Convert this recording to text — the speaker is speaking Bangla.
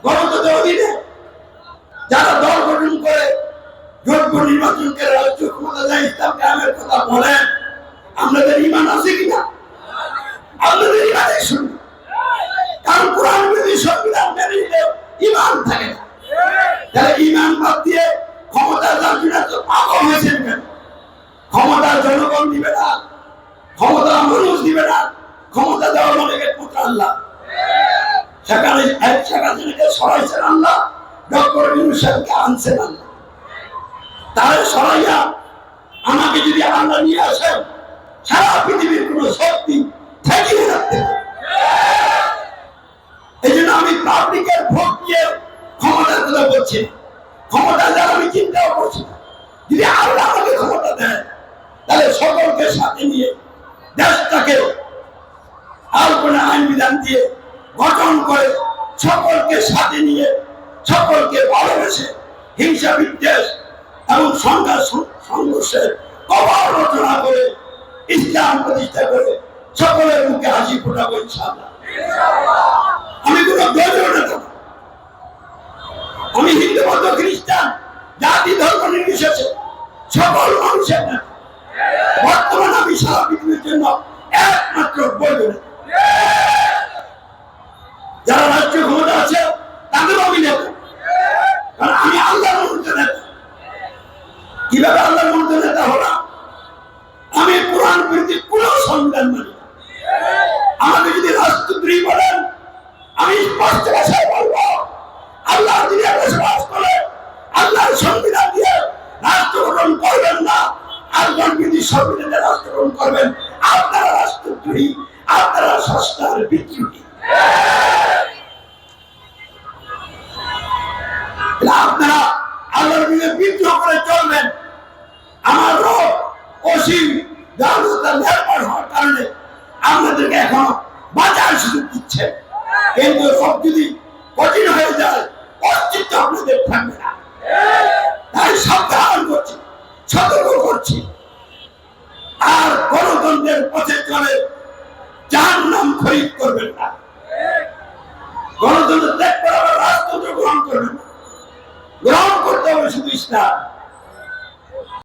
গণতন্ত্রের অধীনে যারা দল গঠন করে যোগ্য নির্বাচন করে রাজ্য ক্ষমতা দেয়, ইসলাম কায়েমের কথা বলেন, আপনাদের ঈমান আছে কিনা? আপনাদের ঈমানের শুনুন, কারণ কোরআন বিরোধী সংবিধান মেনে নিলে ঈমান থাকে না। তাহলে ঈমান বাদ দিয়ে ক্ষমতার রাজনীতি তো পাগল হয়েছেন কেন? ক্ষমতার জনগণ দিবে না, ক্ষমতা মানুষ দিবে না, ক্ষমতা দেওয়ার মালিকের পুত্র আল্লাহ। সেখানে শেখ হাসিনাকে সরাইছেন আল্লাহ, ডক্টর ইউনূস সাহেবকে আনছেন আল্লাহ। তাহলে সরাইয়া আমাকে যদি আল্লাহ নিয়ে আসেন, সারা পৃথিবীর কোন শক্তি ঠেকিয়ে রাখতে পারে। এই জন্য আমি পাবলিকের ভোট দিয়ে ক্ষমতার কথা বলছি, ক্ষমতা দেওয়ার আমি চিন্তাও করছি না। যদি আল্লাহ আমাকে ক্ষমতা দেয়, তাহলে সকলকে সাথে নিয়ে দেশটাকে আর কোন আইন বিধান দিয়ে গঠন করে সকলকে সাথে নিয়ে সকলকে ভালোবেসে হিংসা বিদ্বেষ এবং সংঘর্ষের কবর রচনা করে ইসলাম প্রতিষ্ঠা করে সকলের মুখে হাসি ফোটাবো ইনশাআল্লাহ। আমি কোনো দলীয় নেতা না, আমি হিন্দু বৌদ্ধ খ্রিস্টান জাতি ধর্ম নির্বিশেষে সকল মানুষের নেতা। বর্তমানে আমি সারা পৃথিবীর জন্য একমাত্র বৈধ নেতা। যারা রাজ্য ক্ষমতা আছে তাদেরও আমি নেতা, কারণ আমি আল্লাহর মনোনীত নেতা। কিভাবে আল্লাহর মনোনীত নেতা হলাম? আমি কোরআন বিরোধী কোন সংবিধান মানি না। আমাকে যদি রাষ্ট্রদ্রোহী বলেন, আমি স্পষ্ট ভাষায় বলবো, আল্লাহ যদি বসবাস করে আল্লাহর সংবিধান দিয়ে রাষ্ট্র গঠন করবেন না, আল্লাহর বিরোধী সংবিধানে রাষ্ট্র গঠন করবেন, আপনারা রাষ্ট্রদ্রোহী, আপনারা সংস্কার বিদ্রোহী। আপনারা আল্লাহর বিরুদ্ধে বিদ্রোহ করে চলবেন। আমার রব অসীম নির্ভর হওয়ার কারণে আপনাদেরকে এখন বাঁচার সুযোগ দিচ্ছে, কিন্তু সব যদি কঠিন হয়ে যায় অস্তিত্ব আপনাদের থাকবে না। তাই সাবধান করছি, সতর্ক করছি, আর গণতন্ত্রের পথে চলে জাহান্নাম খরিদ করবেন না। গণতন্ত্র ত্যাগ করে আবার রাজতন্ত্র গ্রহণ করবেন না। গ্রহণ করতে হবে শুধু ইসলাম।